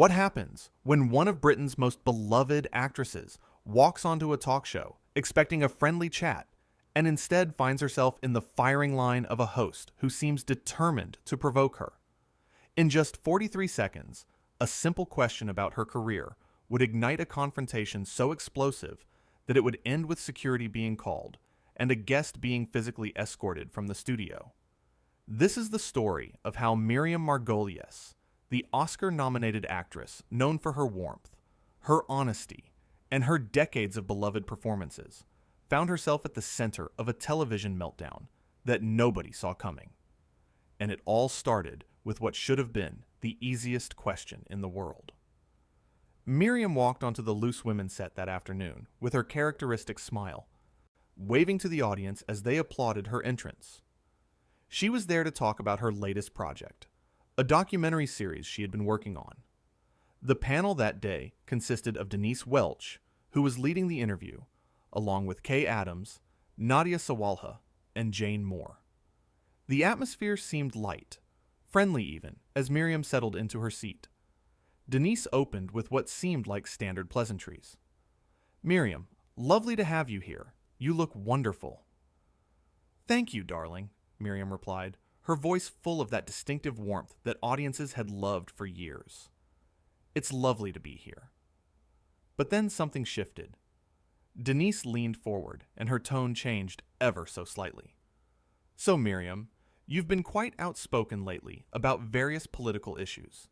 What happens when one of Britain's most beloved actresses walks onto a talk show expecting a friendly chat and instead finds herself in the firing line of a host who seems determined to provoke her? In just 43 seconds, a simple question about her career would ignite a confrontation so explosive that it would end with security being called and a guest being physically escorted from the studio. This is the story of how Miriam Margolyes, the Oscar-nominated actress known for her warmth, her honesty, and her decades of beloved performances, found herself at the center of a television meltdown that nobody saw coming. And it all started with what should have been the easiest question in the world. Miriam walked onto the Loose Women set that afternoon with her characteristic smile, waving to the audience as they applauded her entrance. She was there to talk about her latest project, a documentary series she had been working on. The panel that day consisted of Denise Welch, who was leading the interview, along with Kay Adams, Nadia Sawalha, and Jane Moore. The atmosphere seemed light, friendly even, as Miriam settled into her seat. Denise opened with what seemed like standard pleasantries. "Miriam, lovely to have you here. You look wonderful." "Thank you, darling," Miriam replied, her voice full of that distinctive warmth that audiences had loved for years. "It's lovely to be here." But then something shifted. Denise leaned forward, and her tone changed ever so slightly. "So, Miriam, you've been quite outspoken lately about various political issues.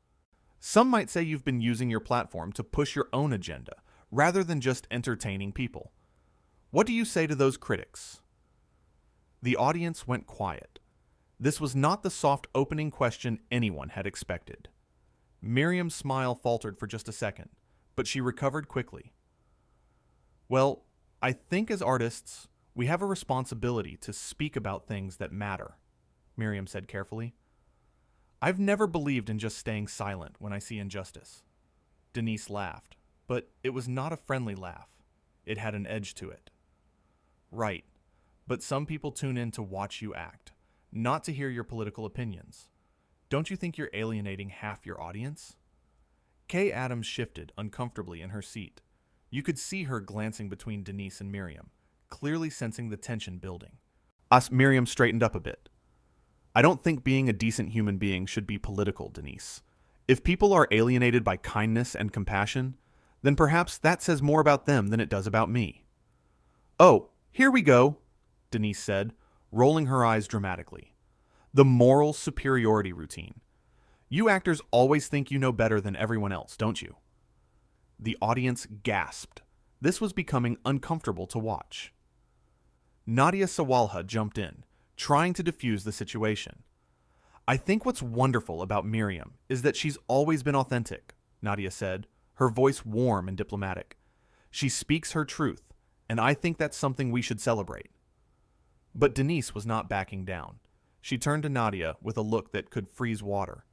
Some might say you've been using your platform to push your own agenda, rather than just entertaining people. What do you say to those critics?" The audience went quiet. This was not the soft opening question anyone had expected. Miriam's smile faltered for just a second, but she recovered quickly. "Well, I think as artists, we have a responsibility to speak about things that matter," Miriam said carefully. "I've never believed in just staying silent when I see injustice." Denise laughed, but it was not a friendly laugh. It had an edge to it. "Right, but some people tune in to watch you act, not to hear your political opinions. Don't you think you're alienating half your audience?" Kay Adams shifted uncomfortably in her seat. You could see her glancing between Denise and Miriam, clearly sensing the tension building. Miriam straightened up a bit. "I don't think being a decent human being should be political, Denise. If people are alienated by kindness and compassion, then perhaps that says more about them than it does about me." "Oh, here we go," Denise said, rolling her eyes dramatically. "The moral superiority routine. You actors always think you know better than everyone else, don't you?" The audience gasped. This was becoming uncomfortable to watch. Nadia Sawalha jumped in, trying to defuse the situation. "I think what's wonderful about Miriam is that she's always been authentic," Nadia said, her voice warm and diplomatic. "She speaks her truth, and I think that's something we should celebrate." But Denise was not backing down. She turned to Nadia with a look that could freeze water.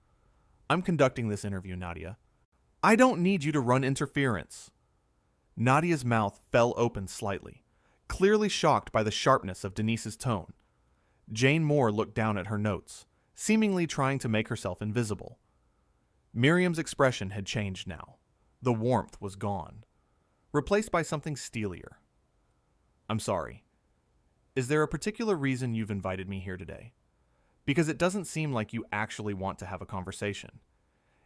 "I'm conducting this interview, Nadia. I don't need you to run interference." Nadia's mouth fell open slightly, clearly shocked by the sharpness of Denise's tone. Jane Moore looked down at her notes, seemingly trying to make herself invisible. Miriam's expression had changed now. The warmth was gone, replaced by something steelier. "I'm sorry. Is there a particular reason you've invited me here today? Because it doesn't seem like you actually want to have a conversation.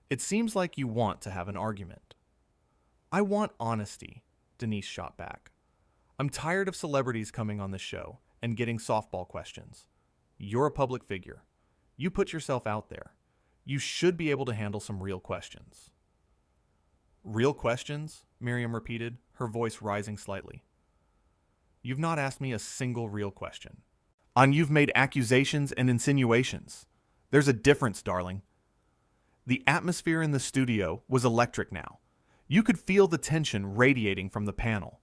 It seems like you want to have an argument." "I want honesty," Denise shot back. "I'm tired of celebrities coming on the show and getting softball questions. You're a public figure. You put yourself out there. You should be able to handle some real questions." "Real questions?" Miriam repeated, her voice rising slightly. "You've not asked me a single real question. You've made accusations and insinuations. There's a difference, darling." The atmosphere in the studio was electric now. You could feel the tension radiating from the panel.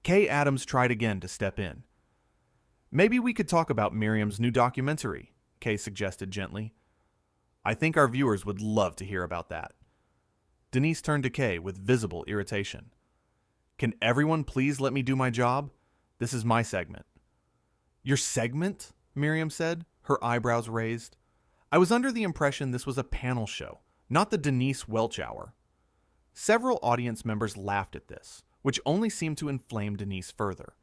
Kay Adams tried again to step in. "Maybe we could talk about Miriam's new documentary," Kay suggested gently. "I think our viewers would love to hear about that." Denise turned to Kay with visible irritation. "Can everyone please let me do my job? This is my segment." "Your segment?" Miriam said, her eyebrows raised. "I was under the impression this was a panel show, Not the Denise Welch hour. Several audience members laughed at this, which only seemed to inflame Denise further.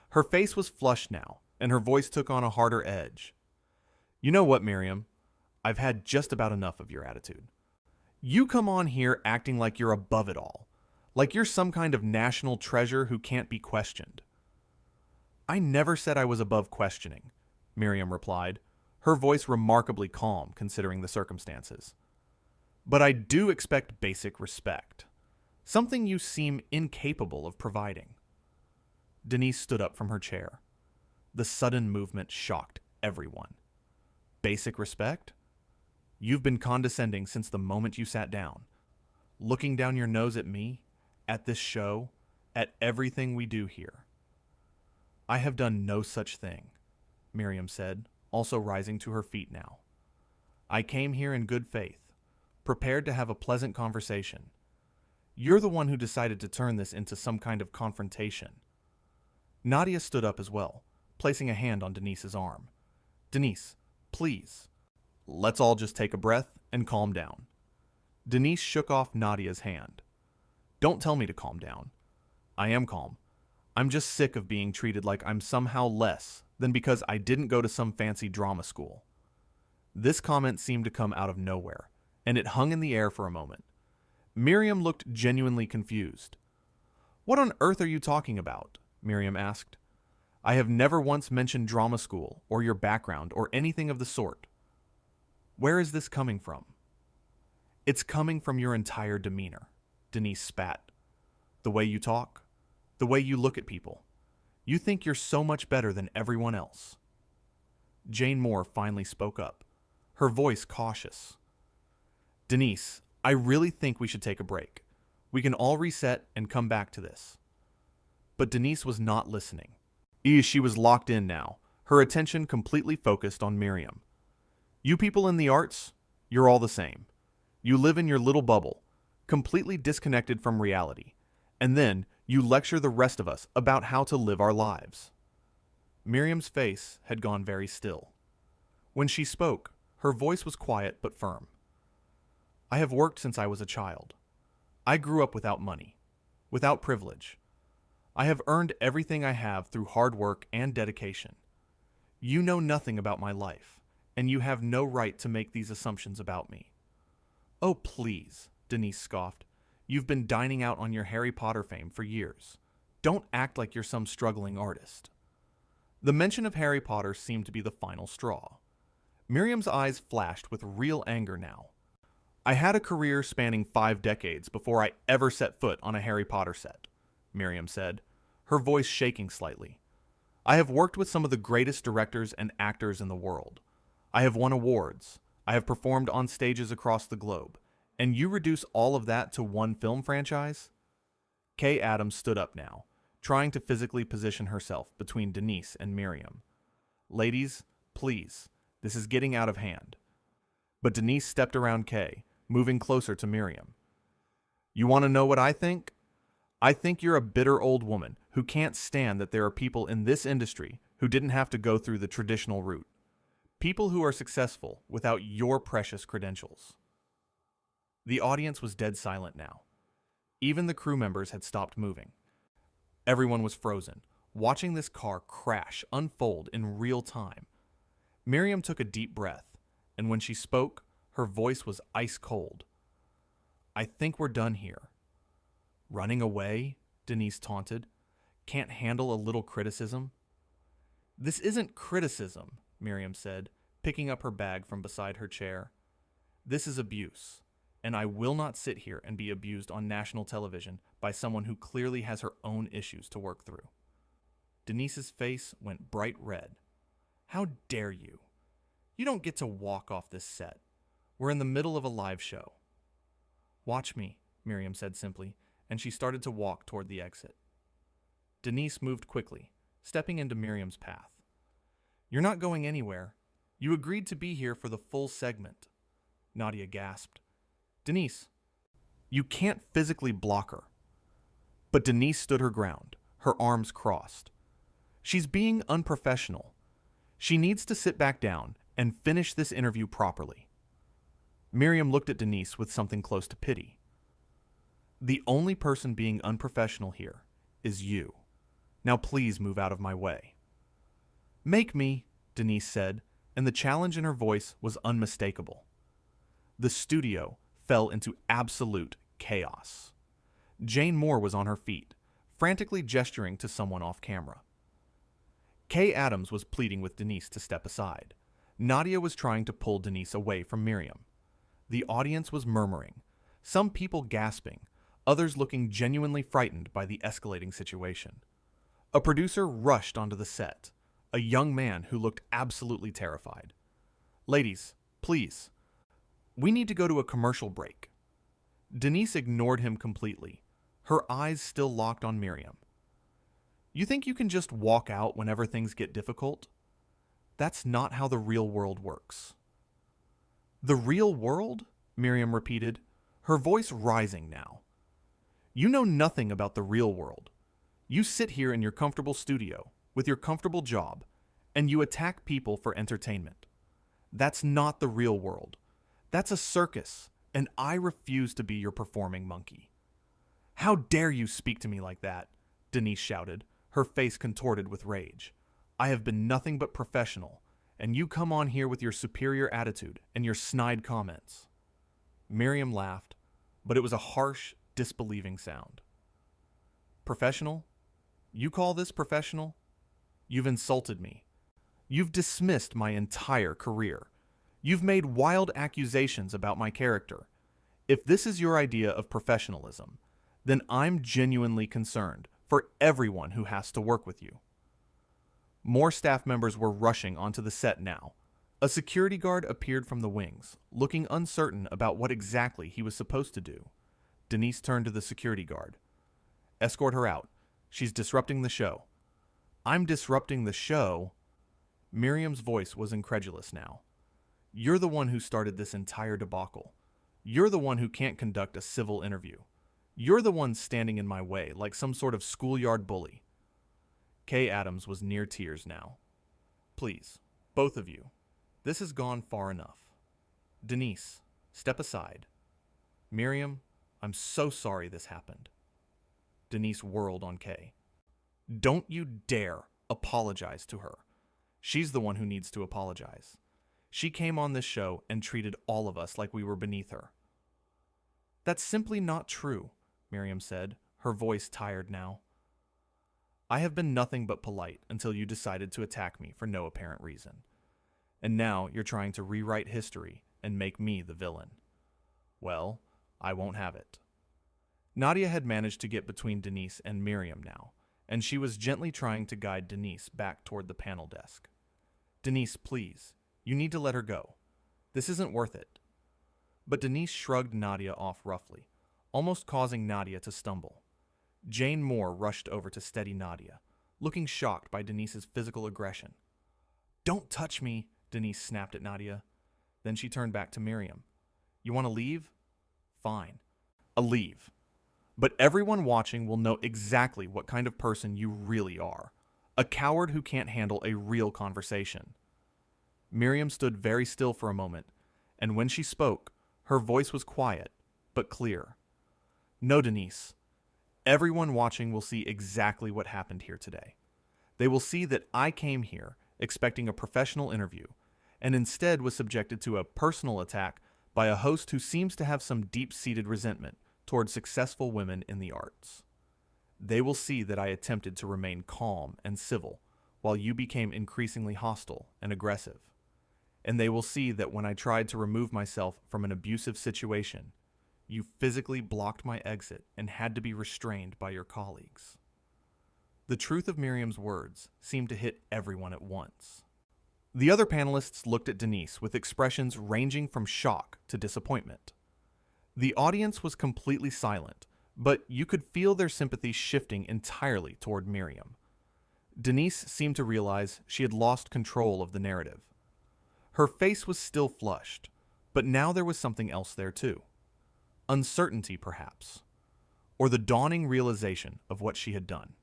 Her face was flushed now, and her voice took on a harder edge. You know what, Miriam? I've had just about enough of your attitude. You come on here acting like you're above it all, like you're some kind of national treasure who can't be questioned. I never said I was above questioning, Miriam replied, her voice remarkably calm considering the circumstances. But I do expect basic respect, something you seem incapable of providing. Denise stood up from her chair. The sudden movement shocked everyone. Basic respect? You've been condescending since the moment you sat down, looking down your nose at me, at this show, at everything we do here. I have done no such thing, Miriam said, also rising to her feet now. I came here in good faith, prepared to have a pleasant conversation. You're the one who decided to turn this into some kind of confrontation. Nadia stood up as well, placing a hand on Denise's arm. Denise, please. Let's all just take a breath and calm down. Denise shook off Nadia's hand. Don't tell me to calm down. I am calm. I'm just sick of being treated like I'm somehow less than because I didn't go to some fancy drama school. This comment seemed to come out of nowhere, and it hung in the air for a moment. Miriam looked genuinely confused. What on earth are you talking about? Miriam asked. I have never once mentioned drama school or your background or anything of the sort. Where is this coming from? It's coming from your entire demeanor, Denise spat. The way you talk, the way you look at people. You think you're so much better than everyone else. Jane Moore finally spoke up, her voice cautious. Denise, I really think we should take a break. We can all reset and come back to this. But Denise was not listening. She was locked in now, her attention completely focused on Miriam. You people in the arts, you're all the same. You live in your little bubble, completely disconnected from reality, and then you lecture the rest of us about how to live our lives. Miriam's face had gone very still. When she spoke, her voice was quiet but firm. I have worked since I was a child. I grew up without money, without privilege. I have earned everything I have through hard work and dedication. You know nothing about my life, and you have no right to make these assumptions about me. Oh, please, Denise scoffed. You've been dining out on your Harry Potter fame for years. Don't act like you're some struggling artist. The mention of Harry Potter seemed to be the final straw. Miriam's eyes flashed with real anger now. I had a career spanning 5 decades before I ever set foot on a Harry Potter set, Miriam said, her voice shaking slightly. I have worked with some of the greatest directors and actors in the world. I have won awards. I have performed on stages across the globe. And you reduce all of that to one film franchise? Kay Adams stood up now, trying to physically position herself between Denise and Miriam. Ladies, please, this is getting out of hand. But Denise stepped around Kay, moving closer to Miriam. You want to know what I think? I think you're a bitter old woman who can't stand that there are people in this industry who didn't have to go through the traditional route. People who are successful without your precious credentials. The audience was dead silent now. Even the crew members had stopped moving. Everyone was frozen, watching this car crash unfold in real time. Miriam took a deep breath, and when she spoke, her voice was ice cold. I think we're done here. Running away? Denise taunted. Can't handle a little criticism? This isn't criticism, Miriam said, picking up her bag from beside her chair. This is abuse, and I will not sit here and be abused on national television by someone who clearly has her own issues to work through. Denise's face went bright red. How dare you? You don't get to walk off this set. We're in the middle of a live show. Watch me, Miriam said simply, and she started to walk toward the exit. Denise moved quickly, stepping into Miriam's path. You're not going anywhere. You agreed to be here for the full segment. Nadia gasped. Denise, you can't physically block her. But Denise stood her ground, her arms crossed. She's being unprofessional. She needs to sit back down and finish this interview properly. Miriam looked at Denise with something close to pity. The only person being unprofessional here is you. Now please move out of my way. Make me, Denise said, and the challenge in her voice was unmistakable. The studio fell into absolute chaos. Jane Moore was on her feet, frantically gesturing to someone off camera. Kay Adams was pleading with Denise to step aside. Nadia was trying to pull Denise away from Miriam. The audience was murmuring, some people gasping, others looking genuinely frightened by the escalating situation. A producer rushed onto the set, a young man who looked absolutely terrified. Ladies, please, we need to go to a commercial break. Denise ignored him completely, her eyes still locked on Miriam. You think you can just walk out whenever things get difficult? That's not how the real world works. The real world? Miriam repeated, her voice rising now. You know nothing about the real world. You sit here in your comfortable studio, with your comfortable job, and you attack people for entertainment. That's not the real world. That's a circus, and I refuse to be your performing monkey. How dare you speak to me like that? Denise shouted, her face contorted with rage. I have been nothing but professional, and you come on here with your superior attitude and your snide comments. Miriam laughed, but it was a harsh, disbelieving sound. Professional? You call this professional? You've insulted me. You've dismissed my entire career. You've made wild accusations about my character. If this is your idea of professionalism, then I'm genuinely concerned for everyone who has to work with you. More staff members were rushing onto the set now. A security guard appeared from the wings, looking uncertain about what exactly he was supposed to do. Denise turned to the security guard. Escort her out. She's disrupting the show. I'm disrupting the show? Miriam's voice was incredulous now. You're the one who started this entire debacle. You're the one who can't conduct a civil interview. You're the one standing in my way like some sort of schoolyard bully. Kay Adams was near tears now. Please, both of you, this has gone far enough. Denise, step aside. Miriam, I'm so sorry this happened. Denise whirled on Kay. Don't you dare apologize to her. She's the one who needs to apologize. She came on this show and treated all of us like we were beneath her. That's simply not true, Miriam said, her voice tired now. I have been nothing but polite until you decided to attack me for no apparent reason. And now you're trying to rewrite history and make me the villain. Well, I won't have it. Nadia had managed to get between Denise and Miriam now, and she was gently trying to guide Denise back toward the panel desk. Denise, please, you need to let her go. This isn't worth it. But Denise shrugged Nadia off roughly, almost causing Nadia to stumble. Jane Moore rushed over to steady Nadia, looking shocked by Denise's physical aggression. Don't touch me, Denise snapped at Nadia. Then she turned back to Miriam. You want to leave? Fine. I'll leave. But everyone watching will know exactly what kind of person you really are. A coward who can't handle a real conversation. Miriam stood very still for a moment, and when she spoke, her voice was quiet, but clear. No, Denise. Everyone watching will see exactly what happened here today. They will see that I came here expecting a professional interview, and instead was subjected to a personal attack by a host who seems to have some deep-seated resentment toward successful women in the arts. They will see that I attempted to remain calm and civil, while you became increasingly hostile and aggressive. And they will see that when I tried to remove myself from an abusive situation, you physically blocked my exit and had to be restrained by your colleagues. The truth of Miriam's words seemed to hit everyone at once. The other panelists looked at Denise with expressions ranging from shock to disappointment. The audience was completely silent, but you could feel their sympathy shifting entirely toward Miriam. Denise seemed to realize she had lost control of the narrative. Her face was still flushed, but now there was something else there too. Uncertainty, perhaps, or the dawning realization of what she had done.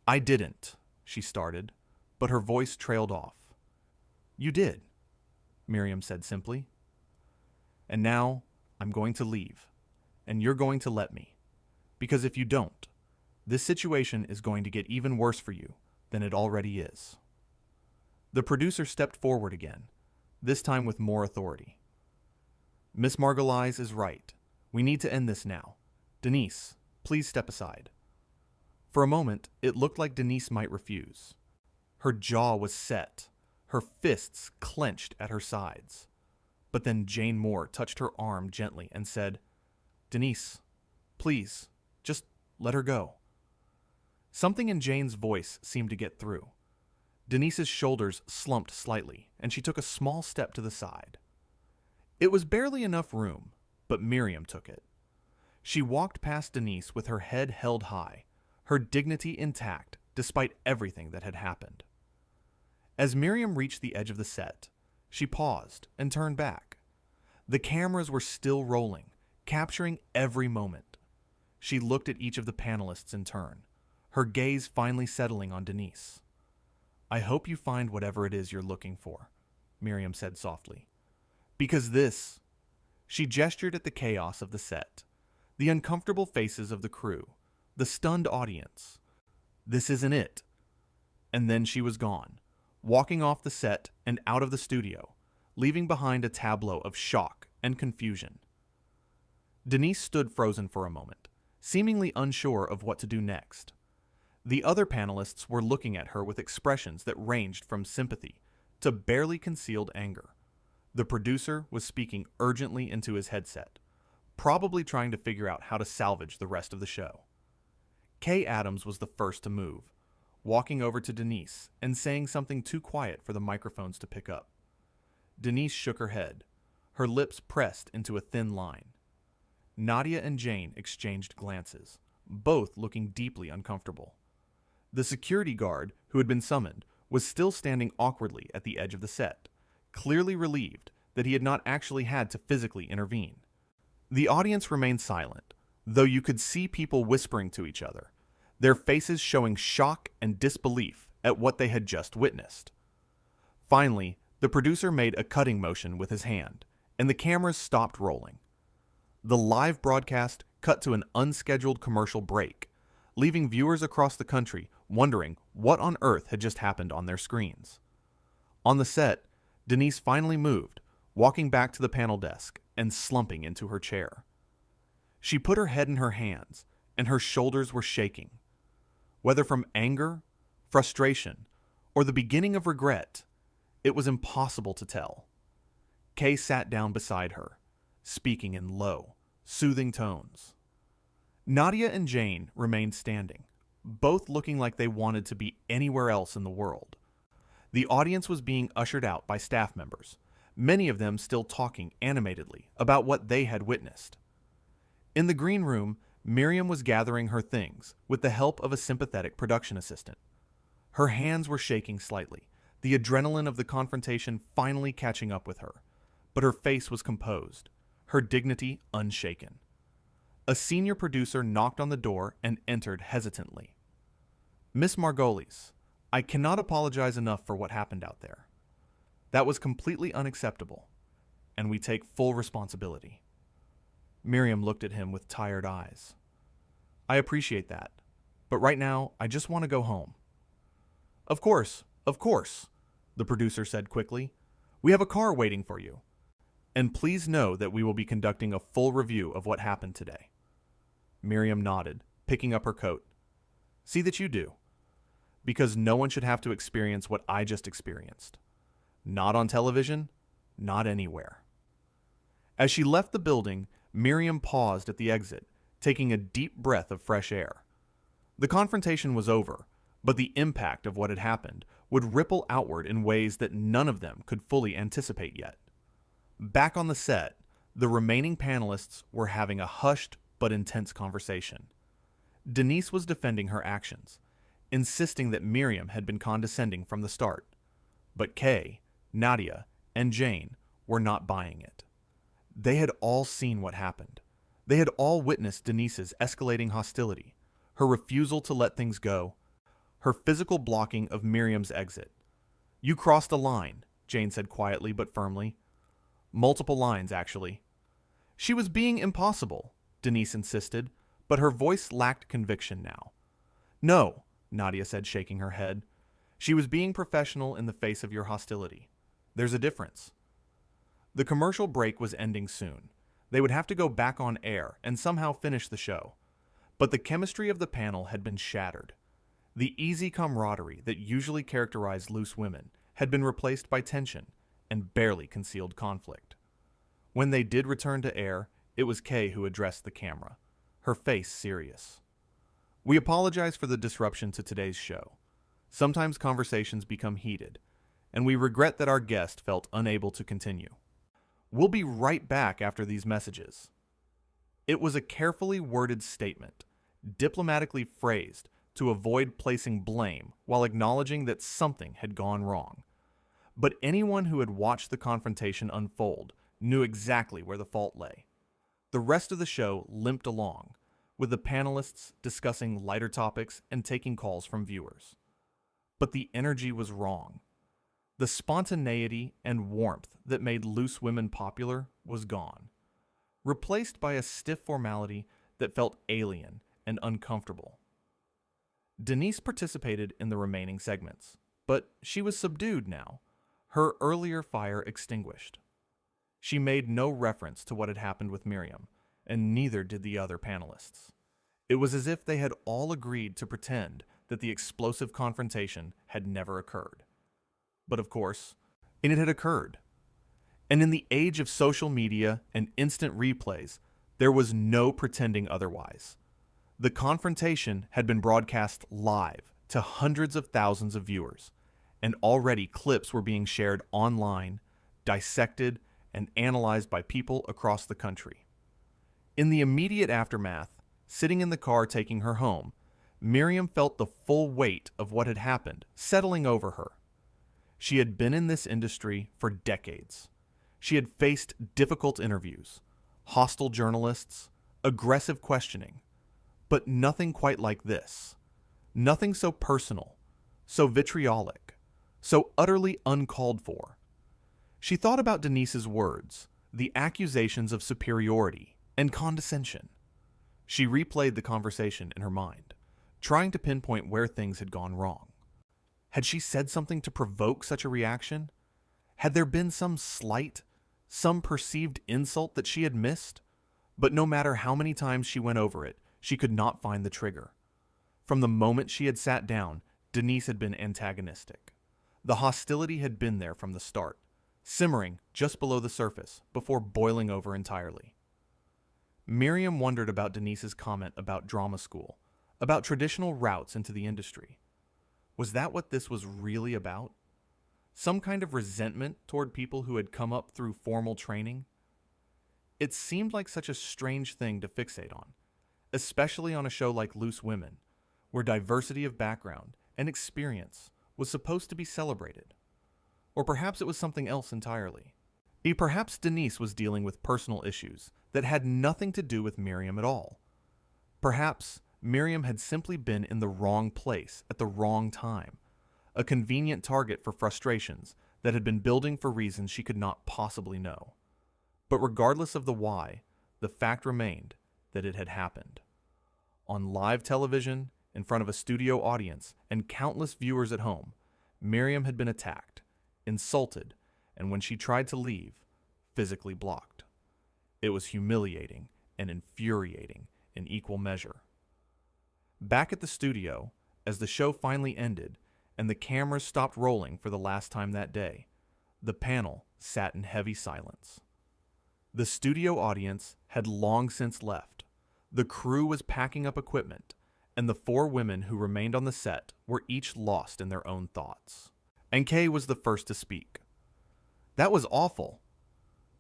I didn't, she started, but her voice trailed off. You did, Miriam said simply. And now I'm going to leave, and you're going to let me. Because if you don't, this situation is going to get even worse for you than it already is. The producer stepped forward again, this time with more authority. Miss Margolyes is right. We need to end this now. Denise, please step aside. For a moment, it looked like Denise might refuse. Her jaw was set, her fists clenched at her sides. But then Jane Moore touched her arm gently and said, Denise, please, just let her go. Something in Jane's voice seemed to get through. Denise's shoulders slumped slightly, and she took a small step to the side. It was barely enough room, but Miriam took it. She walked past Denise with her head held high, her dignity intact despite everything that had happened. As Miriam reached the edge of the set, she paused and turned back. The cameras were still rolling, capturing every moment. She looked at each of the panelists in turn, her gaze finally settling on Denise. I hope you find whatever it is you're looking for, Miriam said softly. Because this... She gestured at the chaos of the set, the uncomfortable faces of the crew, the stunned audience. This isn't it. And then she was gone, walking off the set and out of the studio, leaving behind a tableau of shock and confusion. Denise stood frozen for a moment, seemingly unsure of what to do next. The other panelists were looking at her with expressions that ranged from sympathy to barely concealed anger. The producer was speaking urgently into his headset, probably trying to figure out how to salvage the rest of the show. Kay Adams was the first to move, walking over to Denise and saying something too quiet for the microphones to pick up. Denise shook her head, her lips pressed into a thin line. Nadia and Jane exchanged glances, both looking deeply uncomfortable. The security guard, who had been summoned, was still standing awkwardly at the edge of the set, clearly relieved that he had not actually had to physically intervene. The audience remained silent, though you could see people whispering to each other, their faces showing shock and disbelief at what they had just witnessed. Finally, the producer made a cutting motion with his hand, and the cameras stopped rolling. The live broadcast cut to an unscheduled commercial break, leaving viewers across the country wondering what on earth had just happened on their screens. On the set, Denise finally moved, walking back to the panel desk and slumping into her chair. She put her head in her hands, and her shoulders were shaking. Whether from anger, frustration, or the beginning of regret, it was impossible to tell. Kay sat down beside her, speaking in low, soothing tones. Nadia and Jane remained standing, both looking like they wanted to be anywhere else in the world. The audience was being ushered out by staff members, many of them still talking animatedly about what they had witnessed. In the green room, Miriam was gathering her things with the help of a sympathetic production assistant. Her hands were shaking slightly, the adrenaline of the confrontation finally catching up with her, but her face was composed, her dignity unshaken. A senior producer knocked on the door and entered hesitantly. Miss Margolyes, I cannot apologize enough for what happened out there. That was completely unacceptable, and we take full responsibility. Miriam looked at him with tired eyes. I appreciate that, but right now I just want to go home. Of course, the producer said quickly. We have a car waiting for you. And please know that we will be conducting a full review of what happened today. Miriam nodded, picking up her coat. See that you do. Because no one should have to experience what I just experienced. Not on television, not anywhere. As she left the building, Miriam paused at the exit, taking a deep breath of fresh air. The confrontation was over, but the impact of what had happened would ripple outward in ways that none of them could fully anticipate yet. Back on the set, the remaining panelists were having a hushed but intense conversation. Denise was defending her actions, insisting that Miriam had been condescending from the start. But Kay, Nadia, and Jane were not buying it. They had all seen what happened. They had all witnessed Denise's escalating hostility, her refusal to let things go, her physical blocking of Miriam's exit. You crossed a line, Jane said quietly but firmly. Multiple lines, actually. She was being impossible, Denise insisted, but her voice lacked conviction now. No, Nadia said, shaking her head. She was being professional in the face of your hostility. There's a difference. The commercial break was ending soon. They would have to go back on air and somehow finish the show. But the chemistry of the panel had been shattered. The easy camaraderie that usually characterized loose women had been replaced by tension and barely concealed conflict. When they did return to air, it was Kay who addressed the camera, her face serious. We apologize for the disruption to today's show. Sometimes conversations become heated, and we regret that our guest felt unable to continue. We'll be right back after these messages. It was a carefully worded statement, diplomatically phrased to avoid placing blame while acknowledging that something had gone wrong. But anyone who had watched the confrontation unfold knew exactly where the fault lay. The rest of the show limped along, with the panelists discussing lighter topics and taking calls from viewers. But the energy was wrong. The spontaneity and warmth that made loose women popular was gone, replaced by a stiff formality that felt alien and uncomfortable. Denise participated in the remaining segments, but she was subdued now, her earlier fire extinguished. She made no reference to what had happened with Miriam, and neither did the other panelists. It was as if they had all agreed to pretend that the explosive confrontation had never occurred. But of course, it had occurred. And in the age of social media and instant replays, there was no pretending otherwise. The confrontation had been broadcast live to hundreds of thousands of viewers, and already clips were being shared online, dissected, and analyzed by people across the country. In the immediate aftermath, sitting in the car taking her home, Miriam felt the full weight of what had happened settling over her. She had been in this industry for decades. She had faced difficult interviews, hostile journalists, aggressive questioning, but nothing quite like this. Nothing so personal, so vitriolic, so utterly uncalled for. She thought about Denise's words, the accusations of superiority and condescension. She replayed the conversation in her mind, trying to pinpoint where things had gone wrong. Had she said something to provoke such a reaction? Had there been some slight, some perceived insult that she had missed? But no matter how many times she went over it, she could not find the trigger. From the moment she had sat down, Denise had been antagonistic. The hostility had been there from the start, simmering just below the surface before boiling over entirely. Miriam wondered about Denise's comment about drama school, about traditional routes into the industry. Was that what this was really about? Some kind of resentment toward people who had come up through formal training? It seemed like such a strange thing to fixate on, especially on a show like Loose Women, where diversity of background and experience was supposed to be celebrated. Or perhaps it was something else entirely. Perhaps Denise was dealing with personal issues that had nothing to do with Miriam at all. Perhaps Miriam had simply been in the wrong place at the wrong time, a convenient target for frustrations that had been building for reasons she could not possibly know. But regardless of the why, the fact remained that it had happened. On live television, in front of a studio audience, and countless viewers at home, Miriam had been attacked, insulted, and when she tried to leave, physically blocked. It was humiliating and infuriating in equal measure. Back at the studio, as the show finally ended and the cameras stopped rolling for the last time that day, the panel sat in heavy silence. The studio audience had long since left. The crew was packing up equipment, and the four women who remained on the set were each lost in their own thoughts. And Kay was the first to speak. That was awful.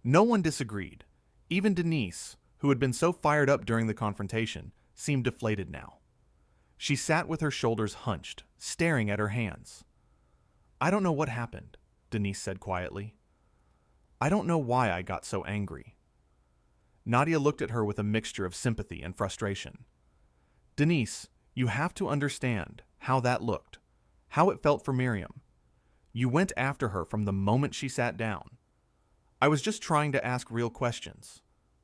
No one disagreed. Even Denise, who had been so fired up during the confrontation, seemed deflated now. She sat with her shoulders hunched, staring at her hands. "I don't know what happened," Denise said quietly. "I don't know why I got so angry." Nadia looked at her with a mixture of sympathy and frustration. "Denise, you have to understand how that looked, how it felt for Miriam. You went after her from the moment she sat down. I was just trying to ask real questions.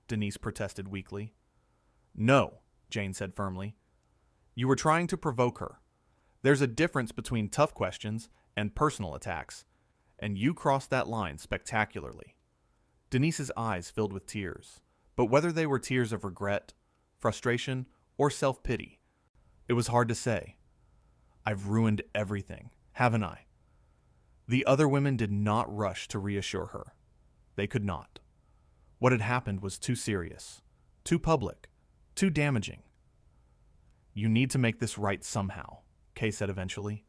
Denise protested weakly. No, Jane said firmly. You were trying to provoke her. There's a difference between tough questions and personal attacks, and you crossed that line spectacularly. Denise's eyes filled with tears, but whether they were tears of regret, frustration, or self-pity, it was hard to say. I've ruined everything, haven't I? The other women did not rush to reassure her. They could not. What had happened was too serious, too public, too damaging. You need to make this right somehow, Kay said eventually.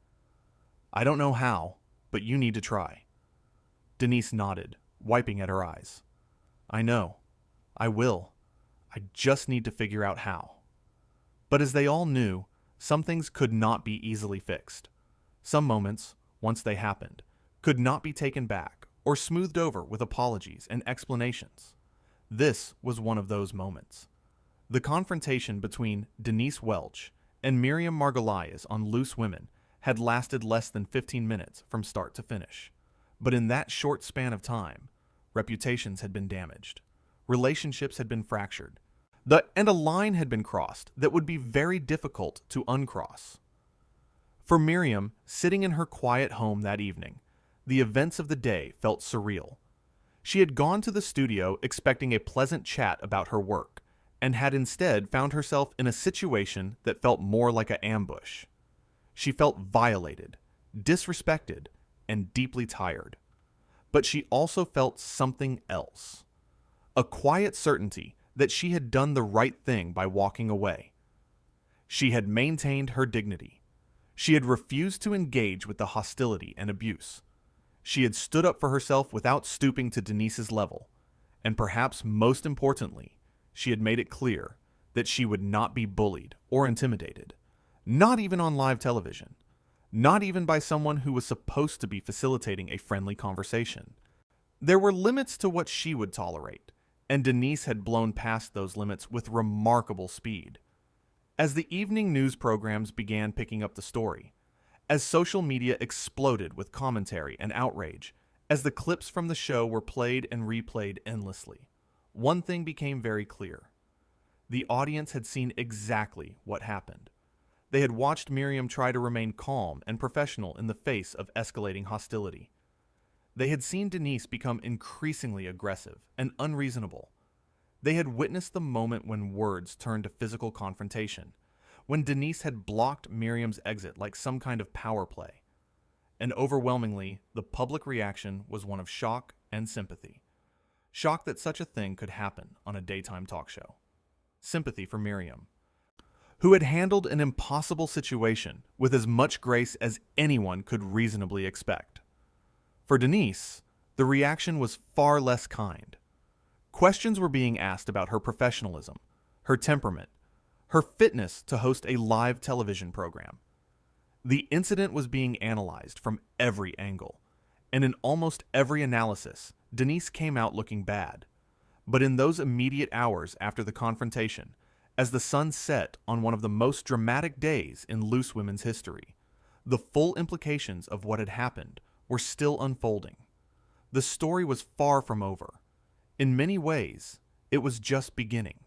I don't know how, but you need to try. Denise nodded, wiping at her eyes. I know. I will. I just need to figure out how. But as they all knew, some things could not be easily fixed. Some moments, once they happened, could not be taken back or smoothed over with apologies and explanations. This was one of those moments. The confrontation between Denise Welch and Miriam Margolyes on Loose Women had lasted less than 15 minutes from start to finish. But in that short span of time, reputations had been damaged, relationships had been fractured, and a line had been crossed that would be very difficult to uncross. For Miriam, sitting in her quiet home that evening, the events of the day felt surreal. She had gone to the studio expecting a pleasant chat about her work, and had instead found herself in a situation that felt more like an ambush. She felt violated, disrespected, and deeply tired. But she also felt something else. A quiet certainty that she had done the right thing by walking away. She had maintained her dignity. She had refused to engage with the hostility and abuse. She had stood up for herself without stooping to Denise's level. And perhaps most importantly, she had made it clear that she would not be bullied or intimidated. Not even on live television. Not even by someone who was supposed to be facilitating a friendly conversation. There were limits to what she would tolerate, and Denise had blown past those limits with remarkable speed. As the evening news programs began picking up the story, as social media exploded with commentary and outrage, as the clips from the show were played and replayed endlessly, one thing became very clear. The audience had seen exactly what happened. They had watched Miriam try to remain calm and professional in the face of escalating hostility. They had seen Denise become increasingly aggressive and unreasonable. They had witnessed the moment when words turned to physical confrontation, when Denise had blocked Miriam's exit like some kind of power play. And overwhelmingly, the public reaction was one of shock and sympathy. Shock that such a thing could happen on a daytime talk show. Sympathy for Miriam, who had handled an impossible situation with as much grace as anyone could reasonably expect. For Denise, the reaction was far less kind. Questions were being asked about her professionalism, her temperament, her fitness to host a live television program. The incident was being analyzed from every angle, and in almost every analysis, Denise came out looking bad. But in those immediate hours after the confrontation, as the sun set on one of the most dramatic days in Loose Women's history, the full implications of what had happened were still unfolding. The story was far from over. In many ways, it was just beginning.